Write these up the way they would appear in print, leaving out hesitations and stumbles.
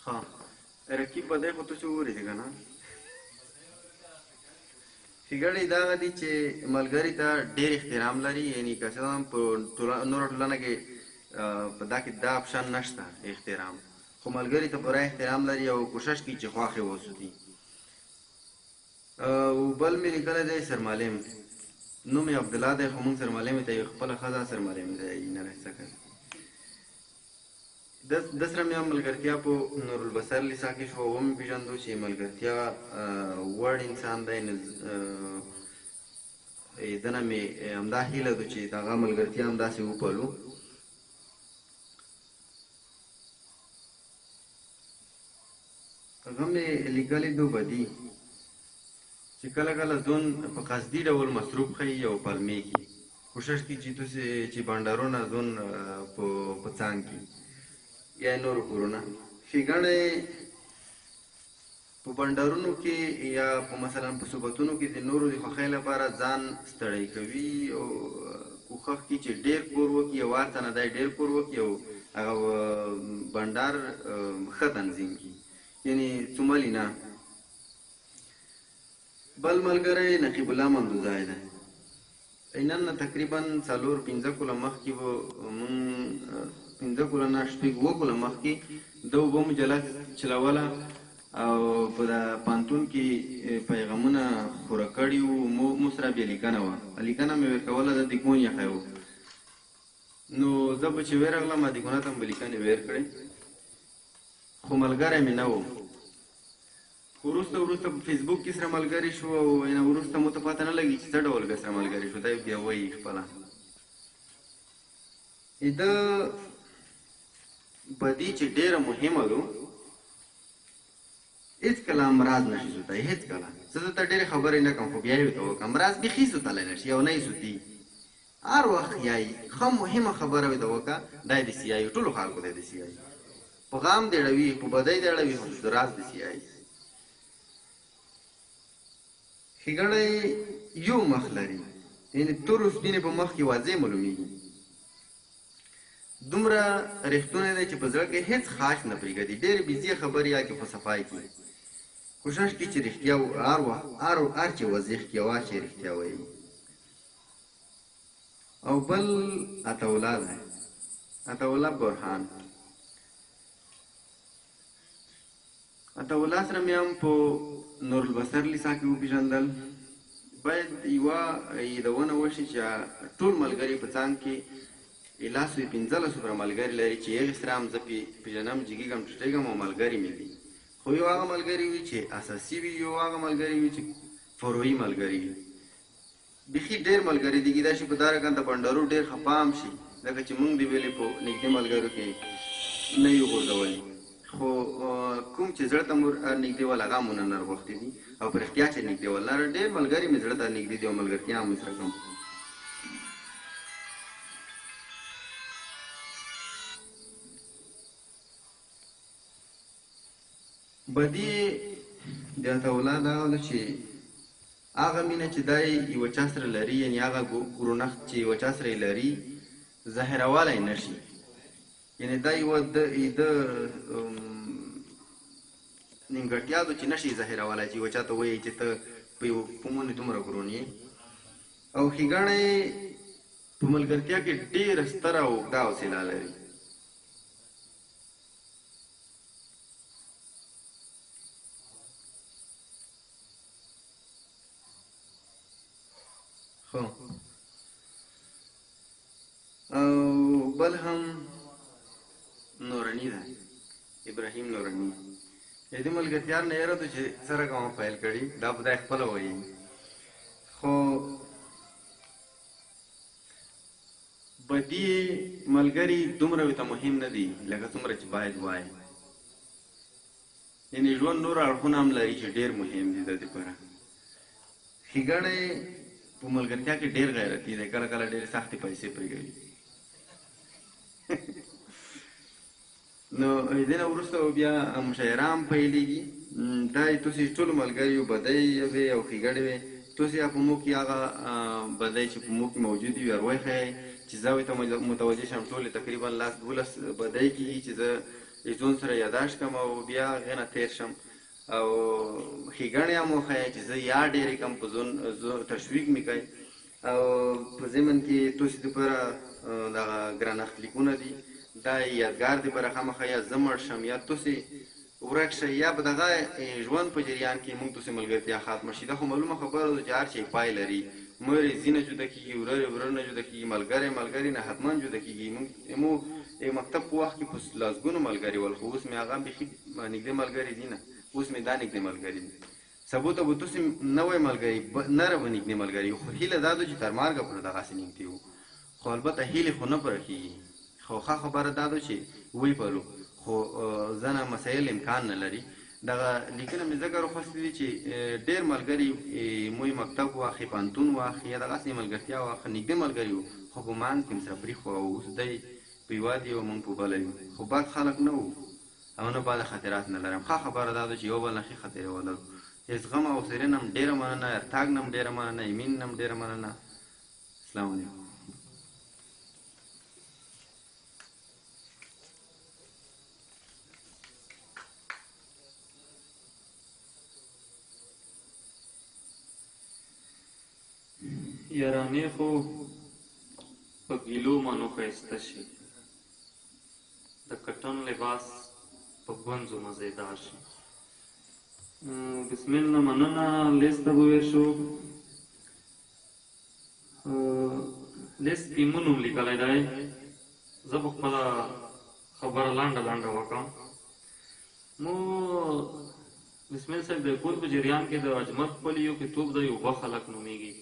ها رقیب بدای خو ته چې وګورې که نه ښېګړې دا هغه دي چې ملګري ته ډېر احترام لري، یعنې که څه هم په نوره ټولنه کې په دا کې دا اپشن نشته احترام، خو ملګري ته پوره احترام لري او کوشش کوي چې خواښې واوسي. او بل مې لیکلی دی سرمعلم، نوم یې عبدالله دی، خو مونږ سرمعلم ته یو خپله ښځه سرمعلم دی نه څه کوي. د سره مې هم ملګرتیا په نورالبصر لیسا کې شوه، ومې پېژندو چې ملګرتیا وړ انسان دی. ده نه مې همدا هیله ده چې د هغه ملګرتیا همداسې وپالو. هغه مې لیکلي دو بدي چې کله کله ځون په قصدي ډول مصروف ښیي او پلمې کړي، کوشش کوي چې بانډارونه ځون په څانګ کړي یا نورو کورونه. ښېګڼې په بانډارونو کې یا په مثلا په صحبتونو کې د نورو د خوښۍ لپاره ځان ستړی کوي او کوښښ کوي چې ډېر کور وکړي او ورته نه دی ډېر کور وکړي او هغه بانډار ښه تنظیم کړي، یعنې څوملي نه. بل ملګری نقیب الله مندوزای دی. نن نه تقریبا 4-5 کاله مخکې به مونږ 5 کاله نه 6 کاله مخکې ده اوبه مجله چلوله او په پانتون کې پیغامونه خوره کړي وو، مو سره بیا لیکنه وه، لیکنه مې ورکوله د دیګمون یخی و. نو زه به چې ورغلم دیګونه ته مې به لیکنې ور کړې، خو ملګری مې نه و. وروسته په فیسبوک کې سره ملګري شو او وروسته مو ته پته نه لګي چې څه ډول بیا سره ملګري شو. دی بیا وایي خپله ده بدي چې ډېره مهمه ده، هېڅکله امراض نشي سوتی، هېڅکله. زه درته ډېرې خبرې نه کوم خو بیا یې ورته وکړم، امراض بیخي سوتلی نشي او نه یې سوتي. هر وخت یایي ښه مهمه خبره ورته وکړه، دا یې داسې یایي، ټولو خلکو ته یې داسې یایي، په غم دې اړوي، په بدۍ دې اړوي، خو راز داسې یایي. ښېګڼې یو مخ لري، یعنې تور او سپینې په مخ کې واضح معلومېږي. دومره رښتونی دی چې په زړه کې هېڅ خاش نه پرېږدي، ډېرې بیزې خبرې یا کې خو صفای کړي، کوشش کوي چې رښتیا هر وخت هر چې وضیح کړي او هر چې رښتیا وایي. او بل عطاالله دی، عطاالله برهان. عطاالله سره مې هم په نورالبصر لیسا کې وپېژندل. باید یوه یادونه وشي چې ټول ملګري په څانګ کې 15 پوره ملګري لري چې هغې سره هم زه پېژنم، جګېږم ټوټېږم او ملګري مې دي. خو یو هغه ملګري وي چې اساسي وي، یو هغه ملګري وي چې فروعي ملګري وي. بیخي ډېر ملګري دي کېدای شي په دا رقم د بانډارو ډېر خفه هم شي، ځکه چې مونږ د ویلې په نږدې ملګرو کې نه یو غورځولي، خو کوم چې زړه ته مو نږدې ول هغه مو نه نرغوښتي دي او په رښتیا چې نږدې ول لره ډېر ملګري مې زړه ته نږدې دي او ملګرتیا هم سره کوم. بدي د عطاالله دا ده چې هغه مینه چې دی یوه چا سره لري، یعنې هغه ګرونښت چې یوه چا سره یې لري ظاهرولی نه شي، یعنې دا یوه د نیمګړتیا ده چې نه شي ظاهرولی، چې یوه چا ته وایي چې ته په مونې دومره ګرون یې. او ښېګڼې په ملګرتیا کې ډېره ستره او اوږده حوصله لري. او بل هم نورني ده، ابراهیم نورني. د دې ملګرتیا نه یاره ده چې سره کومه پیل کړي، دا خدای خپله وایي، خو بدي ملګري دومره ورته مهم نه دي لکه څومره چې باید وایي. یعنې ژوند نور اړخونه هم لري چې ډېر مهم دي د دې لپاره. ښېګڼې په ملګرتیا کې ډېر غیرتي دی، کله کله ډېرې سختې پیسې پرې کوي. نو دې نه وروسته بیا مشاعره هم پیلېږي. دا یې تاسې ټولو ملګریو بدۍ وې او ښېګڼې وې، تاسې په موږ کې هغه بدۍ چې په موږ کې موجود وي ور وښیئ چې زه ورته متوجه شم. ټولې تقریبا 10-12 بدۍ کېږي چې زه ځون سره یاداشت کړم او بیا هغې نه تېر شم او ښېګڼې هم وښیه چې زه یا ډېرې کم په ځون تشویق مې کوي او په ضمن کې تاسو دپاره دغه ګرانښت لیکونه دي دا یادګار دپاره خامخا یا زه مړ شم یا تاسې ورک شئ یا به دغه ژوند په جریان کې موږ تاسې ملګرتیا ختمه شي دا خو معلومه خبره ده چې هر شی پای لري مور یې ځینه جدا کېږي ورور نه جدا کېږي ملګری نه حتما جدا کېږي موږ مکتب په وخت کې په لسګونو ملګري ول خو اوس مې هغه بیخي نږدې ملګري دي نه اوس مې دا نږدې ملګري دي سبو ته به تاسې نوی ملګري نره به نږدې ملګري خو هیله دا ده چې تر مرګه پورې دغسې نږدې وو خو البته هیلې خو نه پوره کېږي خو ښه خبره دا ده چې وی پالو خو ځنه مسایل امکان نه لري دغه لیکنه مې ځکه راخوستې دي چې ډېر ملګري موی مکتب واخې پوهنتون واخې یا دغسې ملګرتیا واخه نږدې ملګري وو خو په منځ کې مسره پرېښ وو او اوس دی په یوه دي او موږ په بله یو خو بد خلک نه وو او نه بده خاطرات نه لرم ښه خبره دا ده چې یو بل نه ښې خاطرې ولرو زغم او حوصلې نه هم ډېره مننه ارتاګ نه هم ډېره مننه یمین نه هم ډېره مننه السلام علیکم یارانې خو په ګیلو منو ښایسته شي د کټن لباس په ګونځو مزیدار شي بسم الله مننه لیست ته به ویل شو لیست کې مو نوم لیکلی دی زه به خپله خبره لنډه وکړم مو بسم الله صاحب د کور په جریان کې د اجمل خپل یو کتاب دی اوبه خلک نومیږي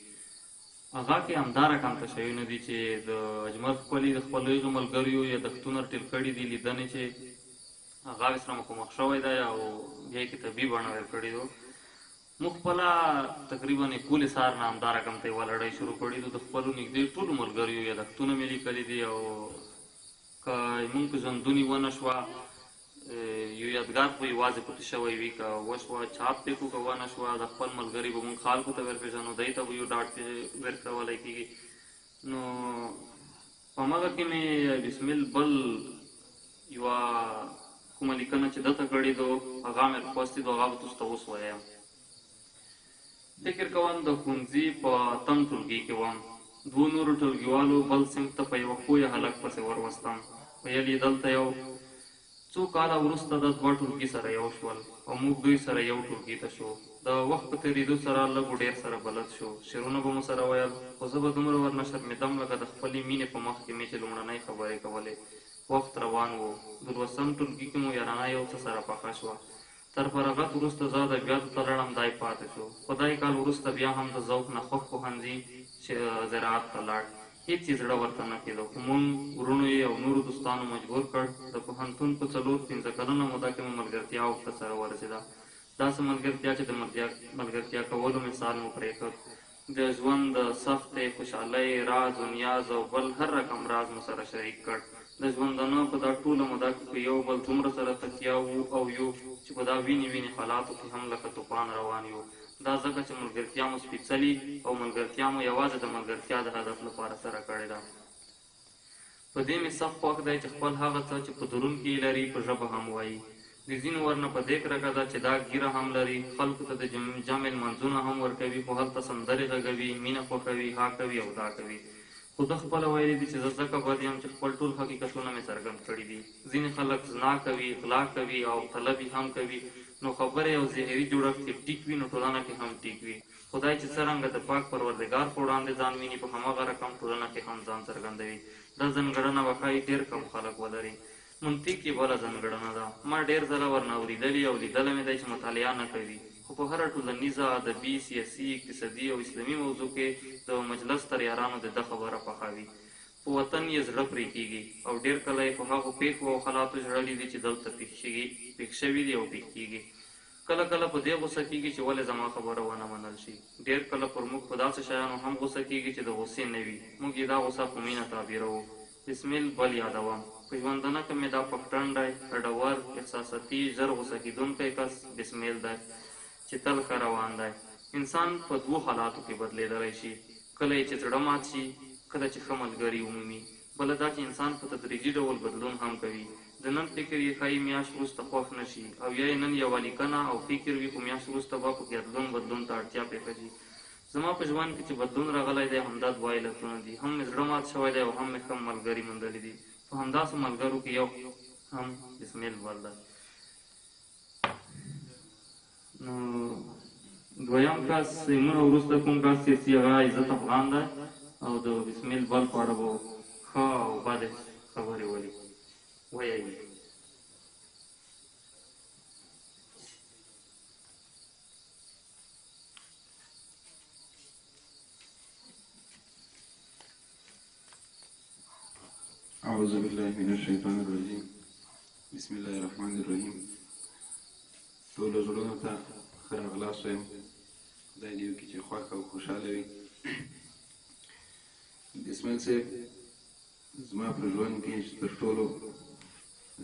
هغه کې همدا رقم ته شیونه دي چې د اجمل خپلې د خپلو هغو ملګریو یادښتونه ټیل کړي دي لیدنې چې هغه سره مخامخ شوی دی او بیا یې کتابي بڼه ورکړې ده موږ خپله تقریبا کولې سهار نه همدا رقم ته یوه لړۍ شروع کړې ده د خپلو نږدې ټولو ملګریو یادښتونه مې لیکلي دي او که مونږ پېژندونې ونه شوه یو یادګار خو یوازې پاتې شوی وي که وشوه چاپ پرې کړو که ونه شوه د خپل ملګري به مونږ خلکو ته ورپېژنو دی ته به یو ډاډ ورکولی کېږي نو په همغه کې مې بسمل بل یوه کومه لیکنه چې دته کړې ده هغه مې راخوستې ده هغه به تاسو ته اوس وایم فکر کوم د ښوونځي په اتم ټولګي کې وم دوو نورو ټولګیوالو بل صنف ته په یوه ښویه هلک پسې وروستم ویل یې دلته یو څو کاله وروسته د دوه ټولګي سره یو شول او موږ دوی سره یو ټولګي ته شو د وخت په تېرېدو سره لږ ډېر سره بلد شو شعرونه به مو سره ویل خو زه به دومره ورنه شرمېدم لکه د خپلې مینې په مخ کې مې چې لومړنۍ خبرې کولې وخت روان و د دوسم ټولګي کې مو یارانه یو څه سره پخه شوه تر فراغت وروسته زه ادبیاتو ته لاړم دی پاتې شو خو دی کال وروسته بیا هم د ذوق نه خوښ پوهنځي زراعت ته لاړ هېڅ یې زړه ورته نه کېده خو مونږ وروڼو یې او نورو دوستانو مجبور کړ د پوهنتون په 4-5 کلنه موده کې مو ملګرتیا ورته سره ورسېده داسې ملګرتیا چې د ملګرتیا کولو مثال مو پرېښود د ژوند د سختې خوشحالۍ راز و نیاز او بل هر رقم راز مو سره شریک کړ د ژوندانه په دا ټوله موده کې په یو بل دومره سره تکیا وو او یو چې په دا وینې حالاتو کې هم لکه طوفان روان یو دا ځکه چې ملګرتیا مو سپېڅلي او ملګرتیا مو یوازې د ملګرتیا د هدف لپاره سره کړې ده په دې مې سخت خوښ دی چې خپل هغه څه چې په درون کې یې لري په ژبه هم وایي د ځینو ورنه په دې کرکه ده چې دا ګیره هم لري خلکو ته د جمع لمانځونه هم ورکوي خو هلته سندرې غږوي مینه خوښوي ها کوي او دا کوي خو ده خپله ویلي دي چې زه ځکه بد یم چې خپل ټول حقیقتونه مې څرګند کړي دي ځینې خلک زنا کوي غلا کوي او طلبي هم کوي نو خبرې او ظاهري جوړښت کې ټیک وي نو ټولنه کې هم ټیک وي خدای چې څرنګه د پاک پروردګار په وړاندې ځان ویني په هماغه رقم ټولنه کې هم ځان څرګندوي دا ځانګړنه به ښایي ډېر کم خلک ولري منطق یې بله ځانګړنه ده ما ډېر ځله ورنه اورېدلي او لیدلی مې دی چې مطالعه نه کوي خو په هره ټولنیزه ادبي سیاسي اقتصادي او اسلامي موضوع کې د مجلس تر یارانو د ده خبره خوښوي په وطن یې زړه پرې کېږي او ډېر کله یې په هغو پېښو او حالاتو ژړلي دي چې دلته پېښ شوي دي او پېښ کېږي کله کله په دې غوسه کېږي چې ولې زما خبره ونه منل شي ډېر کله پر موږ په داسې شیانو هم غوسه کېږي چې د غوسې نه وي موږ یې دا غوسه په مینه تعبیروو بسمیل بل یادوم په ژوندانه کې مې دا پښتن دی هډور احساساتي ژر غوسه کېدونکی کس بسمیل دی چې تل ښه روان دی انسان په دوو حالاتو کې بدلېدلی شي کله یې چې زړه مات شي کله چې ښه ملګري ومومي بله دا چې انسان په تدریجي ډول بدلون هم کوي د نن فکر یې ښایي میاشت وروسته خوښ نه شي او یا یې نن یوه لیکنه او فکر وي خو میاشت وروسته به پکې بدلون ته اړتیا پېښه شي. زما په ژوند کې چې بدلون راغلی دی همدا دوه علتونه دي، هم مې زړه مات شوی دی او هم مې ښه ملګري موندلي دي. په همداسې ملګرو کې یو هم بسمیل بل دی. نو دویم کس ایمونه وروسته کوم کس تېر شي هغه عزت افغان دی او د بسمیل بل په اړه به ښه او بدې خبرې ویایي. أعوذ بالله من الشيطان الرجيم بسم الله الرحمن الرحيم. ټولو زړونو ته ښه راغلاست وایم. خدای دې وکړي چې خوښ او خوشحاله وي. بسمیل صاحب زما په ژوند کې چې تر ټولو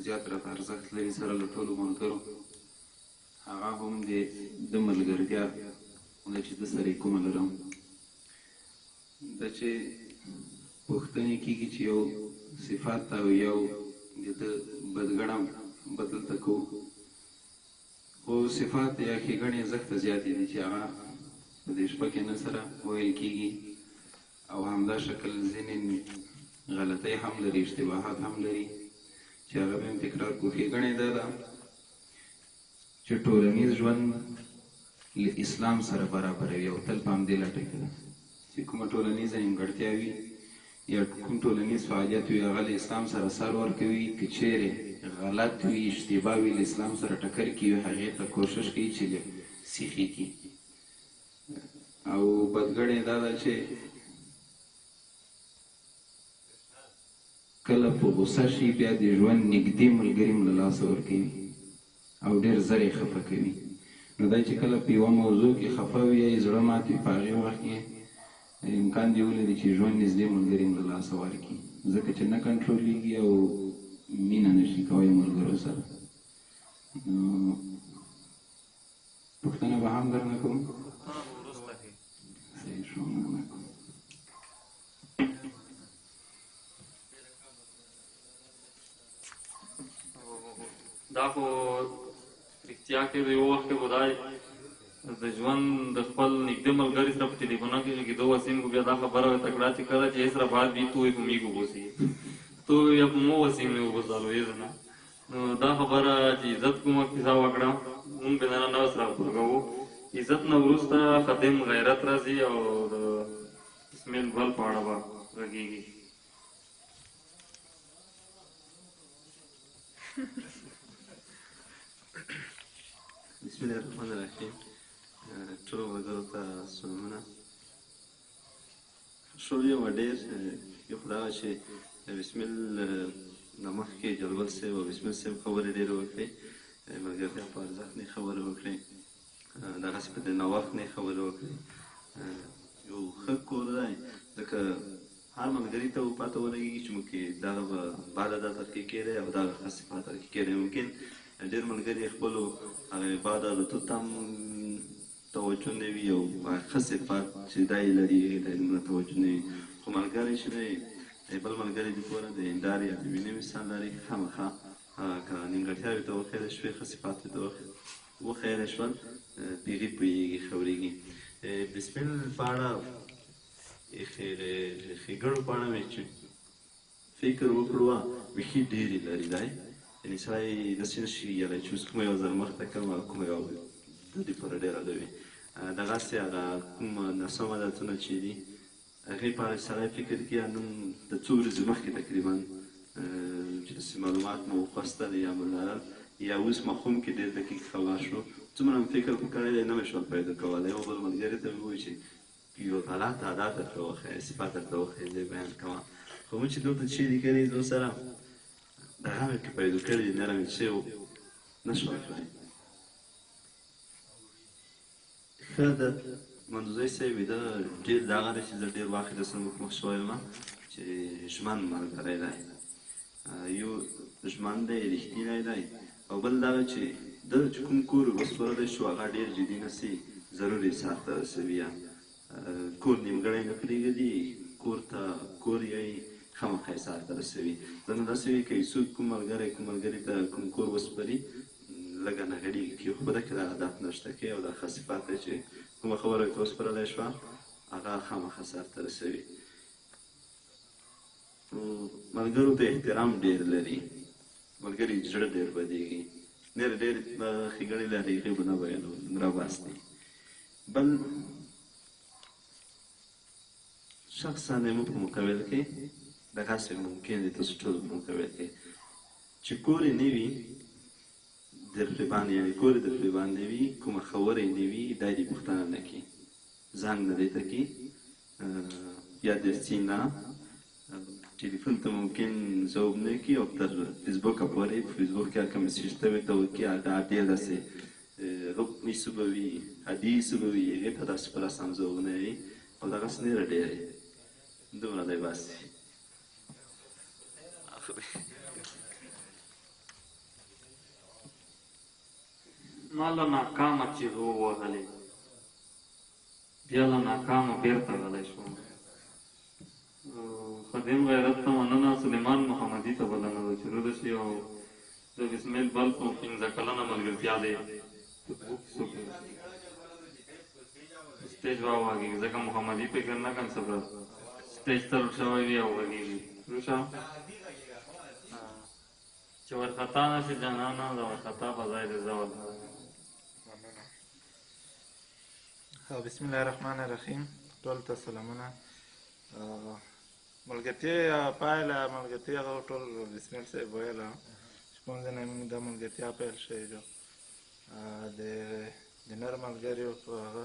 زیات راته ارزښت لري سره له ټولو ملګرو هغه هم د ملګرتیا ده چې د سره یې کومه لرم. دا چې پوښتنې کېږي چې یو صفات او یو د ده بدګڼه بدلته کوو، خو صفات یا ښېګڼې زښته زیاتې دي چې هغه په دې شپه کې نه سره ویل کېږي او همدا شکل ځینې غلطۍ هم لري، اشتباهات هم لري چې هغه به هم تکرار کړو. ښېګڼې دا ده چې ټولنیز ژوند له اسلام سره برابروي او تل په همدې لټه کې ده چې کومه ټولنیزه نیمګړتیا وي یا کوم ټولنیز فعالیت وي هغه له اسلام سره سر ورکوي. که چیرې غلط وي اشتباه وي له اسلام سره ټکر کوي هغې ته کوشش کوي چې سیخي کړي. او بدګڼې دا ده چې کله په غوسه شي بیا د ژوند نږدې ملګري هم له لاسه ورکوي او ډېر زر یې خفه کوي. نو دا چې کله په یوه موضوع کې خفه وي یا یې زړه مات وي په هغې وخت کې امکان دی ولري چې ژوند نږدې ملګري هم له لاسه ورکړي ځکه چې نه کنټرولېږي او مینه نشي کولی ملګرو سره. پوښتنه به هم درنه کوم. صحیح شو، مننه کوم. دا خو رښتیا کې د یو وخت کې خدای د ژوند د خپل نږدې ملګري سره په ټلیفونه کې غږېدو وسیم کو بیا دا خبره ورته کړه چې کله چې سره بات وي تو یې په میږ وبوسي تو یا په مو وسیم نه وبوسالو یې نه. نو دا خبره چې عزت کومه کیسه وکړه مونږ به نه نه سره ورغو. عزت نه وروسته خدم غیرت راځي او د بسمیل بل په اړه به غږېږي. بسم الله الرحمن الرحیم. ټولو ملګرو ته سلامونه. شروع یې وه ډېر یو خو دا وه چې بسمیل نه مخکې جلبل صاحب او بسمیل صاحب خبرې ډېرې وکړې، ملګرتیا په ارزښت نه خبرې وکړې، دغسې په د نوښت نه خبرې وکړې. یو ښه کور دی ځکه هر ملګري ته پته ولګېږي چې موږ دغه به بد عادت کې کېدی او دغه ښه صفات کې کېدی. ممکن ډېر ملګري خپلو هغه بد عادتو ته هم توجه نه وي او ښه صفات چې دا یې لري هغې ته دومره توجه نه وي، خو ملګری چې دی بل ملګری د کوره د هندارې یا د وینې مثال لري خامخا که نیمګړتیاوې ته وښیلی شوې ښه صفات ته وښیلی شول په هغې پوهېږي خبرېږي. بسمیل په اړه ښېګڼو په اړه مې چې فکر وکړو بیخي ډېرې لري دی، یعنې سړی داسې نه شي ویلی چې اوس کومه یو ځل مخته کړم او کومه یو د دې پوره ډېره ده وي. دغسې هغه کوم ناسم عادتونه چې دي هغې په اړه سړی فکر کوي نن د څو ورځې مخکې تقریبا چې داسې معلومات مو خوسته یا مو لرل یا اوس مفهوم کې ډېر دقیق خبر شو څومره مې فکر په کړی دی نه مې شول پیدا کولی. یو بل ملګري ته مې ووایي چې یو غلط عادت درته وښیه صفت درته وښیه زه یې بیان کوم، خو موږ چې دلته چې لیکلي زه سره دغه مې پرې پیدا کړي دي نره مې چې نه شول کړی. ښه ده منظوی صاحب ده ډېر دغه دی چې زه ډېر وخت داسې مخ شوی یم چې ژمن ملګری دی، یو ژمن دی رښتینی دی او بل دغه چې ده چې کوم کور وسپارلی شو هغه ډېر جدي نسي ضرور یې سر ته رسوي. کور نیمګړی نه پرېږدي، کور ته کور یې خامخا یې سهار ته رسوي. دا نو داسې وي که څوک کوم ملګري ته کوم کور وسپاري لږه ناګډېږي کې خو په ده کې دا عادت نشته کې او دا ښه صفت دی چې کومه خبره ورته وسپارلی شوه هغه خامخا سهار ته رسوي. ملګرو ته احترام ډېر لري، ملګري زړه ډېر بدېږي، ډېر ښېګڼې لري، هغې به نه بیانوو راباس دي. بل شخصا زموږ په مقابل کې دغسې ممکن دی تاسو ټول په مقابل کې چې کور یې نه وي درفیبان، یعنې کور یې درفیبان نه وي، کومه خبره یې نه وي، دا دې پوښتنه نه کړي، زنګ نه دی ته کړي یا درسي نه، ټلیفون ته ممکن ځواب نه کړي او تر فیسبوکه پورې په فیسبوک کې هغه مسیج ته ورته وکړي، هغه ډېر داسې غوښتنې به وي، حدیث به وي، هغې ته داسې په رسم ځواب نه وي او دغسې ډېره ډېرې دومره دی بس. ما له ناکامه چیغې ووهلې بیا له ناکامه بېرته غلی شوم. خدیم غیرت ته مننه سلیمان محمدي ته بلنه ده چې روده شي او د بسمیل بلف مو 15 کلنه ملګرتیا دی سټیج واوهږي ځکه محمدي فکر نه کړم څه به سټیج ته لوټ شوی وي او غږېږي روشه چې ورخطا نه شي جانانه د ورخطا په ځای دې زه ورته. بسم الله الرحمن الرحیم. ټول ته سلامونه. ملګرتیا پایله ملګرتیا هغه ټول بسمیل صاحب ویله چې کوم ځای نه موږ دا ملګرتیا پیل شوې ده د نر ملګري په هغه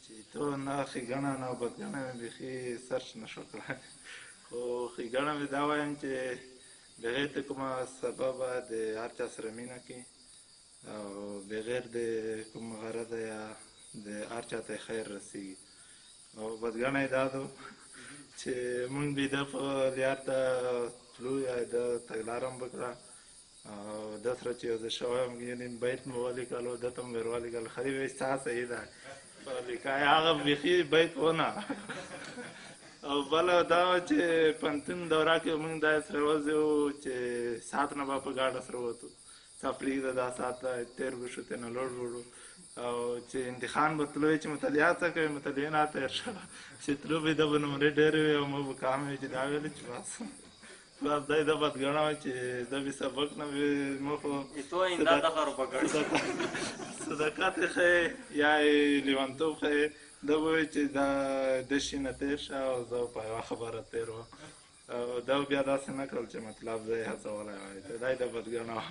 چې تو نه ښېګڼه نه بدګڼه مې بیخي سرچ نه شو کړی، خو ښېګڼه مې دا وایم چې بغیر د کومه سببه د هر چا سره مینه کړي او بغیر د کوم غرضه یا د هر چا ته خیر رسېږي. او بدګڼه یې دا ده چې مونږ به ده په لیار ته تلو یا ده تګلاره م وکړه او ده سره چې یو ځای شوی یم یعنې بیت مې ولیکل او ده ته مې ور ولیکل خري وایي ستا صحیح ده په لیکای هغه بیخي بیت ونه. او بله دا وه چې پوهنتون دوره کې مونږ دا سره وځی وو چې ساعت نه به په ګاډه سره وتو څه پرېږده دا ساعت تېر به شو ترې نه لوړ وړو او چې امتحان به تلو چې مطالعه څه کوې مطالعې نه تېر شه چې تلو به ده به نمرې ډېرې وي او موږ به کام وي چې دا ویلې چې بس بس دا یې ده بدګڼه وه چې ده به سبق نه وي موږ خو صداقت یې ښیې یا یې لیونتوب ښیې ده به وایي چې دا ده شي نه تېر شه او زه په یوه خبره تېر وم او ده بیا داسې نه کړل چې مطلب زه یې هڅولی وای دا یې ده بدګڼه وه.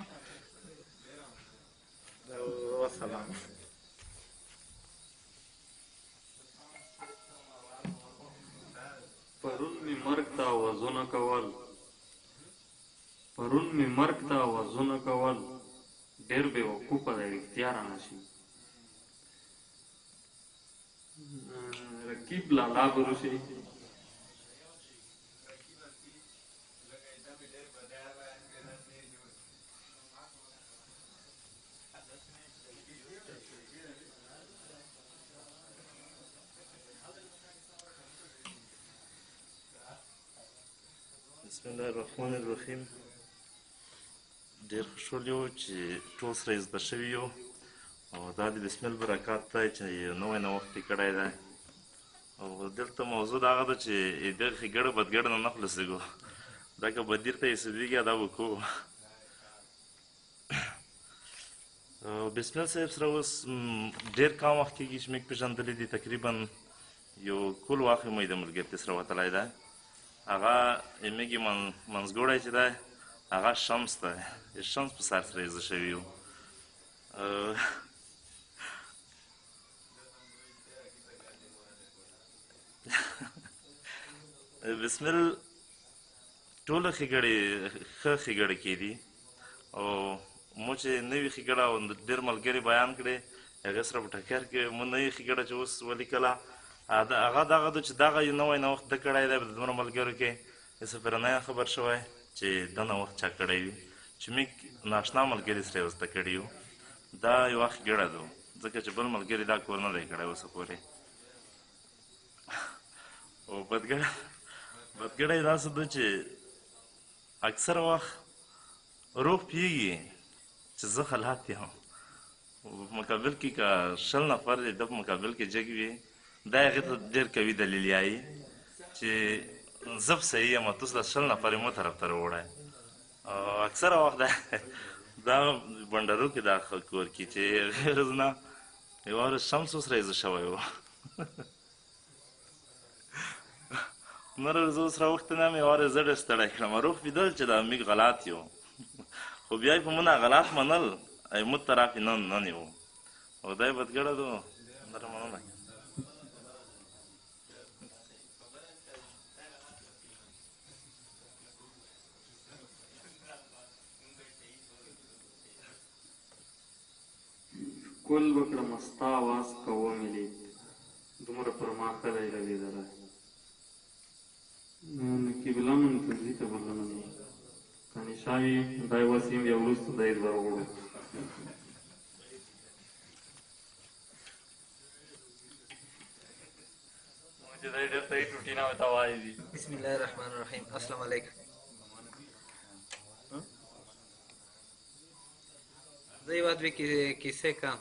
وسلام. پرون می مرګ ته آوازونه کول پرون می مرګ ته آوازونه کول ډېر بې وقوفه دی رښتیا رانه شي. رقیب لالا به روشي بسم الله الرحمن الرحیم. ډېر خوشحال یو چې ټول سره یې زده شوي یو او دا د بسمیل برکات دی چې یو نوی نوښت یې کړی دی او دلته موضوع د هغه ده چې دغه ښېګړه بدګړه نه نه خلاصېږو دا که بدیر ته حسابېږي دا به کوو. بسمیل صاحب سره اوس ډېر کم وخت کېږي چې موږ پېژندلی دي، تقریبا یو کل وخت یې موږ د ملګرتیا سره وتلی دی. هغه زموږ منځګوړی چې دی هغه شمس دی، د شمس په سر سره یې زده شوي یو. بسمیل ټوله ښېګړې ښه ښېګړې کېدي او مو چې نوي ښېګړه او ډېر ملګري بیان کړې هغې سره په ټکر کې مو نوې ښېګړه چې اوس ولیکله هغه دغه ده چې دغه یو نوی نوښت ده کړی دی د دومره ملګرو کې هېڅ پرې نه یم خبر شوی چې دا نوښت چا کړی وي چې موږ ناشنا ملګري سره یې زده کړي یو. دا یوه ښېګړه ده ځکه چې بل ملګري دا کور نه دی کړی اوسه پورې. او بدګړی داسې ده چې اکثره وخت روح پوهېږي چې زه خلاف یم مقابل کې که 100 نفر د ده په مقابل کې جګ وي دا هغې ته ډېر قوي دلیل یایي چې زه به صحیح یم تاسو د 100 نفر یې مو طرف ته راوړی او اکثره وخت دا بنډارو کې دا کور کې چې هغې ورځ نه یوه ورځ شمس اوس رایزه شوی و نوره ورځ اوس راوښتې نه مې یوه ورځ زه ډېر ستړی کړم روح ویدل چې دا موږ غلط یو خو بیا یې په مونږ غلط منل ای موږ طرف یې نه نیو او دا یې بدګړه ده دره مننه ګل وکړم ستا آواز که ومې دومره پر ما ښه دی لګېدلی نقیب الله منتظري ته بلنه ده کنې شاوي دی وسیم بیا وروسته دی ورغړو چې دی ډېر صحیح ټوټي نه ورته وایي دي بسم الله الرحمن الرحیم السلام علیکم زه یوه دوې کیسې کوم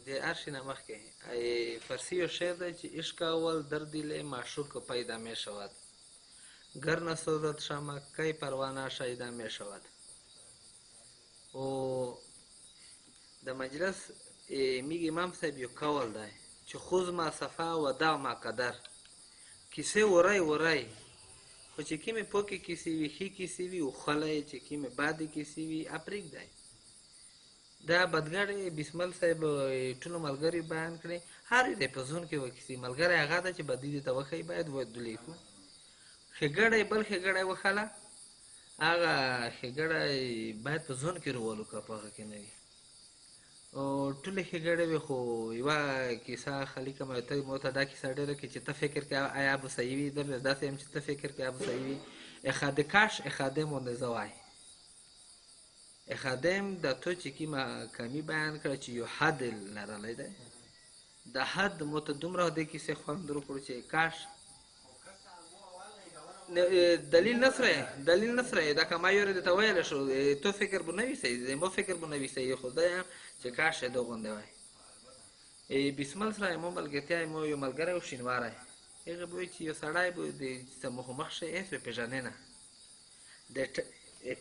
د هر شي نه مخکې فارسی یو شعر دی چې عشق اول در دل معشوق پیدا می شود گر نسوزد شمع کی پروانه شیدا می شود او د مجلس میگه امام صاحب یو قول دی چې خذ ما صفا و دع ما قدر کیسې ورای ورای خو چې کومې پوکې کیسې وي ښې کیسې وي وخلی چې کومې بدې کیسې وي پرېږدی دا بدګړی بسمل صاحب ټولو ملګري بیان کړي هر دی په ځون کې وه کیسې ملګری هغه ده چې بدي دې ته وښیي باید ولیکو ښېګړی بل ښېګړی وښله هغه ښېګړی باید په ځون کې رولو که په هغه کې نه وي او ټولې ښېګړې وي خو یوه کیسه خالي کوم ته مو ته دا کیسه ډېره کې چې ته فکر کې آیا ابو صحیح وي در داسې یم چې ته فکر کې ابو صحیح وي اخادکاش اخادم و نزوای اخادم د تو چې کومه کمی بیان کړه چې یو حد لرلی دی د حد مو ته دومره دې کیسې خوند وکړو چې کاش دلیل نصره دا که ما یو ورځې ته ویلی شو تو فکر به نه وي صحیح زما فکر به نه وي صحیح خو زه یم چې کاش یې ده غوندې وای بسمل سره مو ملګرتیا مو یو ملګری و شینواری هغه به وایي چې یو سړی به د مخ شی هېڅ به پېژنې نه د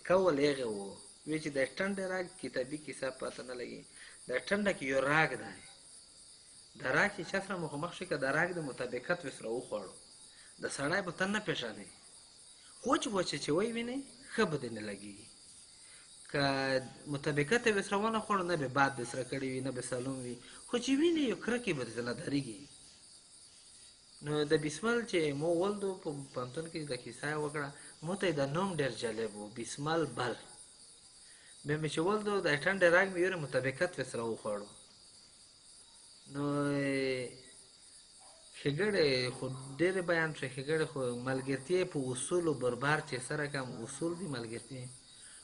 کول هغه و وایي چې د ټنډې راګ کتابي کیسه پته نه لګي د ټنډه کې یو راګ دی د راګ چې چا سره مخامخ شي که د راګ د مطابقت ورسره وخوړو د سړی به ته نه پېژنې وچ وچه چې ووینې ښه به دې نه لګېږي که مطابقت یې ورسره ونه خوړو نه به باد درسره کړی وي نه به سلوم وي خو چې وینې یو کرکې به درته نه درېږي نو د بسمل چې مو ولدو په پوهنتون کې د کیسه یې وکړه مو ته یې د نوم ډېر جالب و بسمل بل بیا مې چې ولدو د ټنډې راګ مې یورې مطابقت ورسره وخوړو نو ښېګړې خو ډېرې بیان شوې ښېګړې خو ملګرتیا په اصولو بربار چې سره کم اصول دي ملګرتیا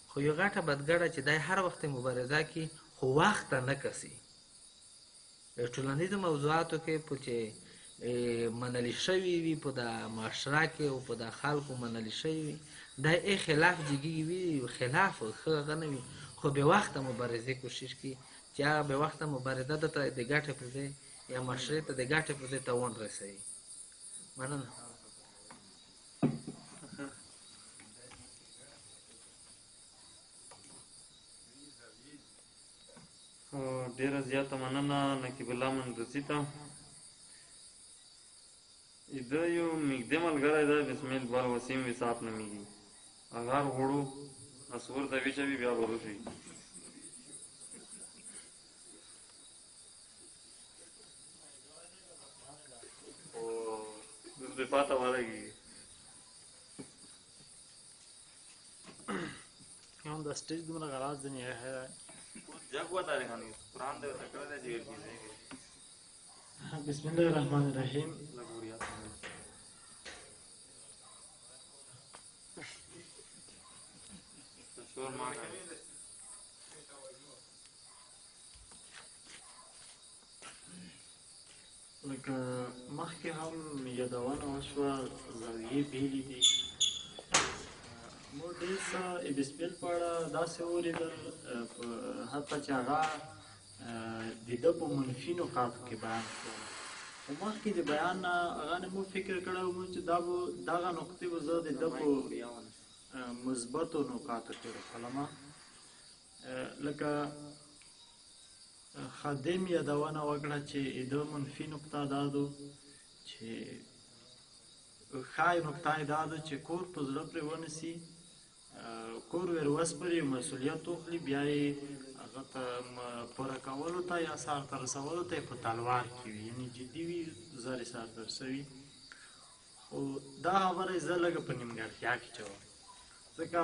خو یو غټه بدګړه چې دی هر وخت مبارزه کې خو وخت ته نه کسي ټولنیزو موضوعاتو کې په چې منلي شوي وي په د معاشره کې او په د خلکو منلي شوي وي دا یې خلاف جګي وي خلاف ښه هغه نه وي خو بې وخته مبارزې کوشش کوي چې هغه بې وخته مبارزه ده ته د ګټې پر ځای یا معاشرې ته د ګټې پر ځای تاوان رسوي مننه ډېره زیاته مننه نقیب الله مندوزي ته ده یو نږدې ملګری دی بسمیل بل وسیم وساپ نومیږي اغار غوړو اسور ته ویچوي بیا به روشي اوس به پاته ورغېږي هم د سټیج دومره غراض دی نه بسم الله الرحمن الرحیم لکه مخکې هم یادونه وشوه زاویې بېلې دي. موږ ډېر څه ابسپیل په اړه داسې ولیدل حتی چې هغه د ده په منفي نقاطو کې بیان کړل. خو مخکې د بیان نه هغه نه موږ فکر کړی وو چې دغه نقطې به زه د ده په مثبتو نقاطو کې راخلمه. لکه خادم یادونه وکړه چې د منفي نقطه دا ده چې ښه نقطه یې دا ده چې کور په زړه پرې ونیسي، کور ور وسپړي، مسؤلیت واخلي، بیا یې هغه ته پوره کولو ته یا سرته رسولو ته یې په تلوار کې وي، یعنې جدي وي، زر یې سرته رسوي. خو دا خبره یې زه لږه په نیمګړتیا کې چوم، ځکه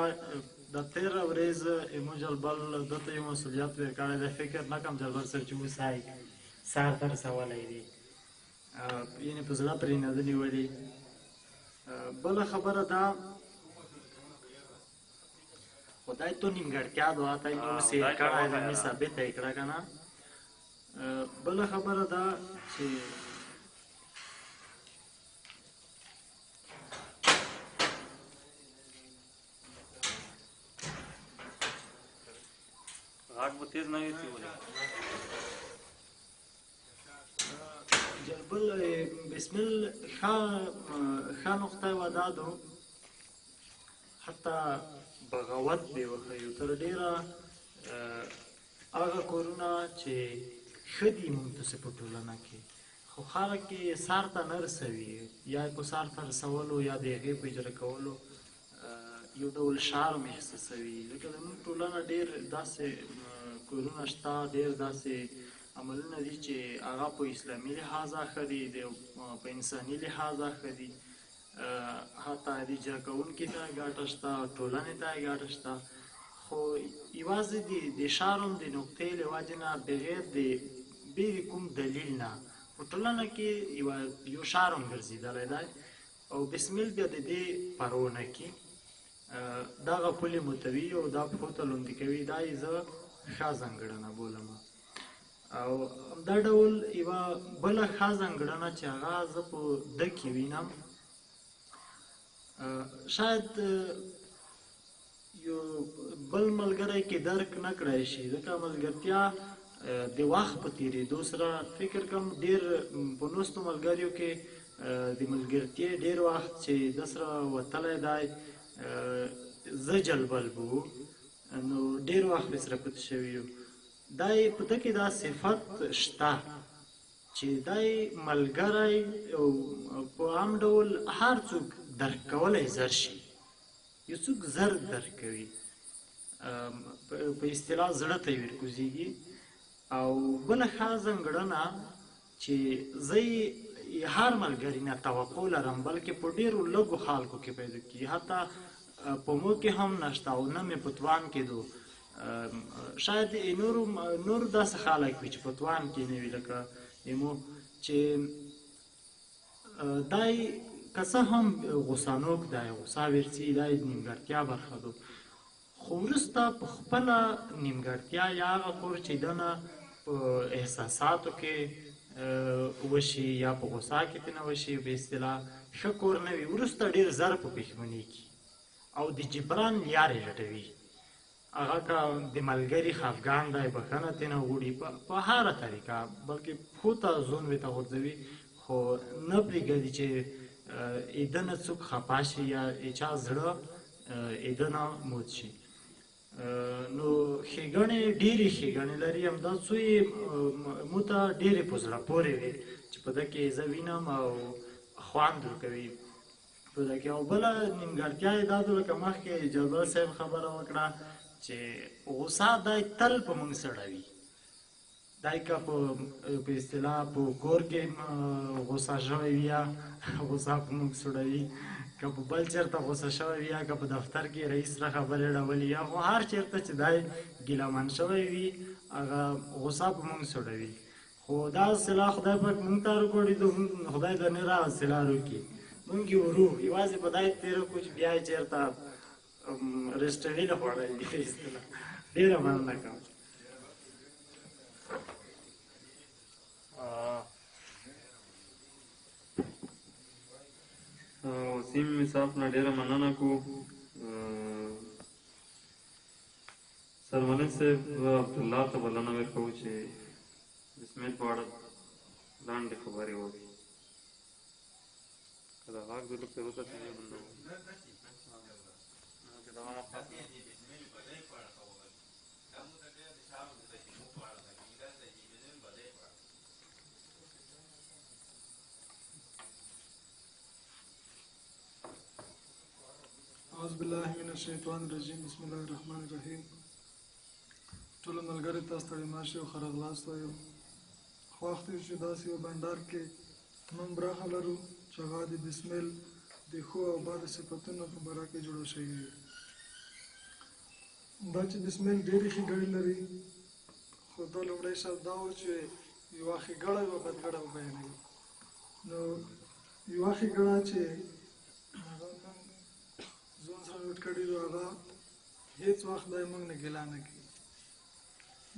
د تېره ورځ ایمو جلبل ده ته یو مسؤلیت ورکړی دی، فکر نه کوم جلبل صاحب چې اوس یې سرته رسولی دی، یعنې په زړه پرې نه ده نیولي. بله خبره دا خدای تو نیمګړتیا ده، ته یې اوس یې کړی ده، مې ثابته یې کړه که نه. بله خبره دا چې جلبل بسمل ښه نقطه یوه دا ده، حتی بغاوت به وښیو تر ډېره هغه کورونه چې ښه دي موږ ته په ټولنه کې، خو خلک یې سر ته نه رسوي، یا یې په سر ته رسولو یا د هغې په اجرا کولو یو ډول شرم احساسوي. لکه زموږ ټولنه ډېر داسې کورونه شته، ډېر داسې عملونه دي چې هغه په اسلامي لحاظ ښه دي، په انساني لحاظ ښه دي، حتی د اجرا کوونکي ته یې ګټه شته، ټولنې ته یې ګټه شته. خو یوازې د شرم د نقطې له وجې نه بغیر د بې کوم دلیل نه په ټولنه کې یو شرم ګرځېدلی دی، او بسمیل بیا د دې پروا نه کړي، دغه پولې متوي او دا پښو ته لوندې کوي. دا یې زه ښه ځانګړنه بولم. او همدا ډول یوه بله ښه ځانګړنه چې هغه زه په ده کې وینم، شاید یو بل ملګری کې درک نه کړی شي، ځکه ملګرتیا د وخت په تېرېدو سره فکر کوم ډېر په نوستو ملګریو کې د ملګرتیا ډېر وخت چې ده سره وتلی دی، زه جلبل به وو، نو ډېر وخت مې سره پاتې شوي یو. دا یې په ده کې دا صفت شته چې دا یې ملګری او په عام ډول هر څوک درک کولی زر شي، یو څوک زر درک کوي، په اصطلاح زړه ته یې ورکوزېږي. او بله ښه ځانګړنه چې زه یې هر ملګري نه توقع لرم، بلکې په ډېرو لږو خلکو کې پیدا کېږي، حتی په مو کې هم نشته او نه مې په توان کې دو. شاید نور داسې خلک وي چې په توان کې نه وي، لکه ایمو چې دا یې که څه هم غوسانوک دی، غوسه ورڅي، دا یې د نیمګړتیا برخه ده، خو وروسته په خپله نیمګړتیا یا هغه کور چې ده نه په احساساتو کې وشي یا په غوسه کې ترې نه وشي، په اصطلاح ښه کور نه وي، وروسته ډېر زر په پښیمانېږي او د جبران لارې لټوي. هغه که د ملګري خفګان دی، بښنه ترې نه غواړي په هره طریقه، بلکې پښو ته زون ورته غورځوي، خو نه پرېږدي چې ده نه څوک خفه شي یا چا زړه ده نه موت شي. نو ښېګڼې ډېرې ښېګڼې لري، همدا څو یې مو ته ډېرې په زړه پورې وي چې په ده کې زه وینم او خوند ورکوي په ده کې. او بله نیمګړتیا یې دا ده، لکه مخکې جلبل صاحب خبره وکړه چې غوسه دی تل په موږ سړوي، دی که په اصطلاح په کور کې غوسه شوی وي یا غوسه په موږ سړوي، که په بل چېرته غوسه شوی وي یا که په دفتر کې رئیس سره خبرې اړولي یا خو هر چېرته چې دی ګیلهمن شوی وي هغه غوسه په موږ سړوي. خو دا صلاح خدای پاک موږ ته راکړې ده، خدای ته نه را صلاح وکړي، موږ یې ورو یوازې په دا یې تېره کړو چې بیا یې چېرته رسټوي نه خوړلی دي په اصطلاح. ډېره مننه کوم. صاحب نه ډېره مننه کوو. سرمنی صاحب عبدالله ته بلنه ورکوو چې بسمیل په اړه لنډې خبرې وکړي. که د غږ د لږ ضرورت وي اعوذ بالله من الشیطان الرجیم بسم الله الرحمن الرحیم. ټولو ملګرو ته ستړي مه شئ او ښه راغلاست وایو. خوښ دی چې داسې یو بنډار کې موږ برخه لرو چې هغه د بسمیل د ښو او بدو صفتونو په باره کې جوړه شوي وي. دا چې بسمیل ډېرې ښېګړې لري، خو دا لومړی شرط دا و چې یوه ښېګړه یوه بدګړه وبیانوي. نو یوه ښېګړه چې هغه موږ ځان سره نوټ کړي دي هغه هېڅ وخت دی موږ نه ګیله نه کوي.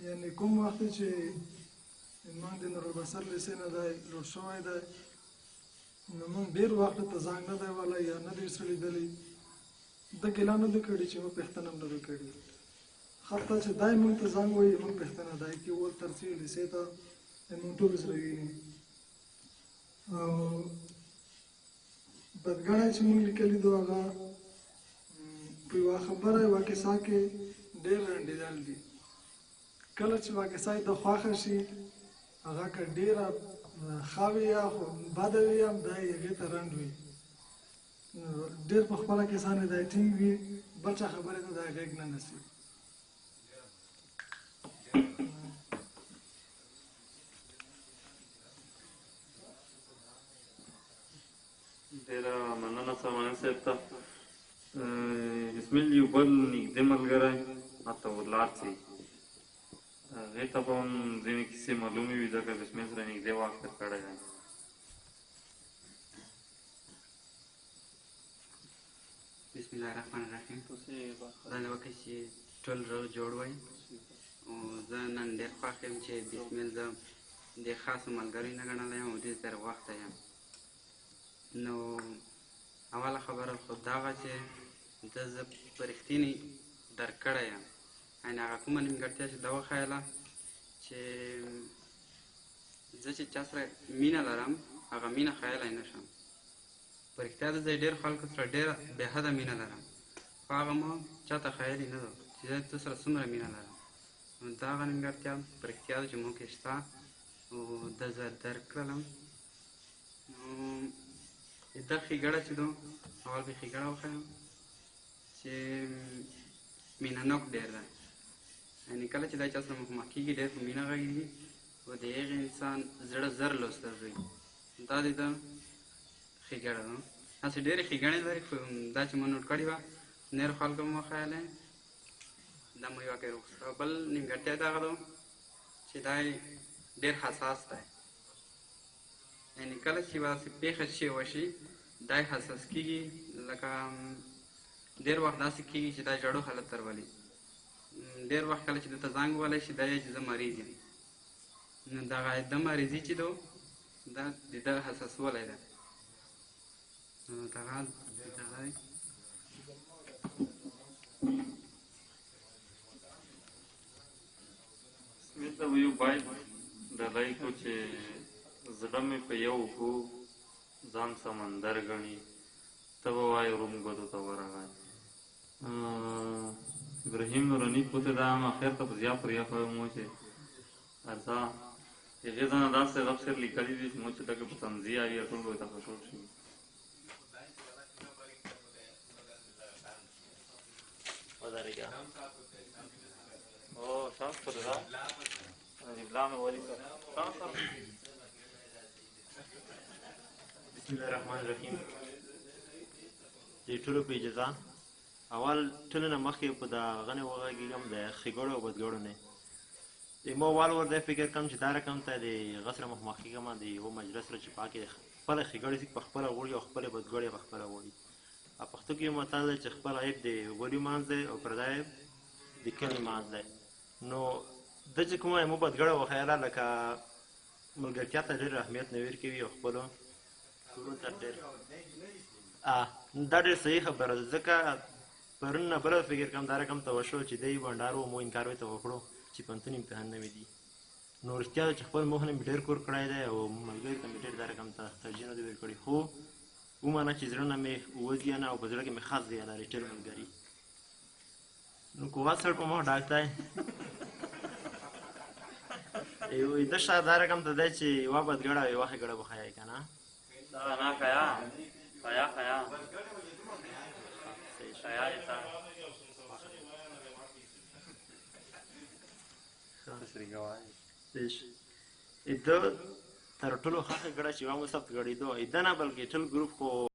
یعنې کوم وخت چې موږ د نورالبصر لیسې نه دی لوټ شوی دی، نو موږ ډېر وخت ته زنګ نه دی وهلی یا نه دی ورسره لیدلی، ده ګیله نه ده کړې چې موږ پوښتنه هم نه ده کړې. حتی چې دی موږ ته زنګ وایي موږ پوښتنه دی کوي ول تر څو لیسې ته موږ ټول سره ویني. او بدګړی چې موږ لیکلي دي هغه په یوه خبره یوه کیسه کې ډېر رنډېدل دي. کله چې یوه کیسه یې ته خوښه شي هغه که ډېره ښه وي یا بده وي هم دی هغې ته رنډ وي. ډېر په خپله کیسه نه دی ټینګ وي، بل چا خبرې ته دی غېږ نه نیسي. ډېره مننه سرمنی صاحب ته. بسمیل یو بل نږدې ملګری هلته ولاړ څي، هغې ته به هم ځینې کیسې معلومې وي ځکه بسمیل سره نږدې وخت تېر کړی دی. بسم الله الرحمن الرحیم. دا نه وکړئ چې ټول روغ جوړ وای. او زه نن ډېر خوښ یم چې بسمیل زه د خاصو ملګریو نه ګڼلی یم او ډېر زیات وخته یم. نو اوله خبره خو دا وه چې زه په رښتینې درک کړی یم، یعنې هغه کومه نیمګړتیا چې ده وښیله چې زه چې چا سره مینه لرم هغه مینه ښیلی نه شم. په رښتیا د زه ډېر خلکو سره ډېره بې حده مینه لرم، خو هغه ما چا ته ښیلې نه ده چې زه تو سره څومره مینه لرم. نو دا هغه نیمګړتیا په رښتیا ده چې موږ کې شته او ده زه درک کړلم. نو دا ښېګړه چې ده اول به ښېګړه وښیم چې مینه نوک ډېر ده، یعنې کله چې دا چا سره مخامخ کېږي ډېر په مینه غږېږي او د هغې انسان زړه زر لوستل کوي. دا د ده ښېګړه ده. هسې ډېرې ښېګڼې لري، خو دا چې مو نوټ کړې وه نورو خلکو مو وښیلی دا مو یوه کې وروسته. بل نیمګړتیا د هغه ده چې دا ډېر حساس دی، یعنې کله چې یوه داسې پېښه شی وشي دا حساس کېږي، لکه ډېر وخت داسې کېږي چې دا ژړو حالت ته راولي. ډېر وخت کله چې دته زنګ وهلی شي دا یې چې زه مریض یم. نو دغه د مریضي چې ده دا د ده حساسوالی ده. نو دغه دی. بسمیل ته به یو باید ډالۍ کړو چې زړه مې په یو اوبو ځان سمندر ګڼي، ته به وایې روم ګدو ته ورغی. ابراهیم نوراني پوته دا هم اخر ته په زیات پر یخ وایم مو چې ارزا هغې ځانه داسې غب شعر لیکلي دي چې مو چې دغه په تمزي آوي ټول به ورته خوشحال شي. ودرېږه او شاس پر دا جبلا مې ولیکه. بسم الله الرحمن الرحیم. د ټولو په اجازه اول ټولو نه مخکې په دغه نه وغږېږم د ښېګړو او بدګړو نه. د ما اول ور دا فکر کوم چې دا رقم ته د هغه سره مخامخ کېږم د یوه مجلس سره چې په هغه کې خپله ښېګړې په خپله وړي او خپلې بدګړې په خپله وړي. په پښتو کې یو متل دی چې خپل عیب د ولي مانځ دی او پردی عیب د کلي مانځ دی. نو ده چې کومه یمو بدګړه وښیله لکه ملګرتیا ته ډېر اهمیت نه ورکوي او خپلو کورونو ته ډېر دا ډېر صحیح خبره ده ځکه پرون نه بله فکر کوم دا رقم ته وشو چې دی بنډار و مو انکار ورته وکړو چې پوهنتون امتحان نوي دي نو رښتیا ده چې خپل موخه نه مې ډېر کور کړی دی او ملګري ته مې ډېر دا رقم ته ترجیح نه دی ورکړی خو ومانه چې زړه نه مې وځي نه او په زړه کې مې خاص دی لري ډېر ملګري نو کوه سر په مخ ډاکتا یو د شا دا رقم ته دی چې یوه بدګړه او یوه ښېګړه به ښایي که نه نه خیا خیا خیا خیا ایسا ده تر ټولو ښه ښېګړه چې یوه مو ثبت کړې ده نه بلکې ټول ګروپ خو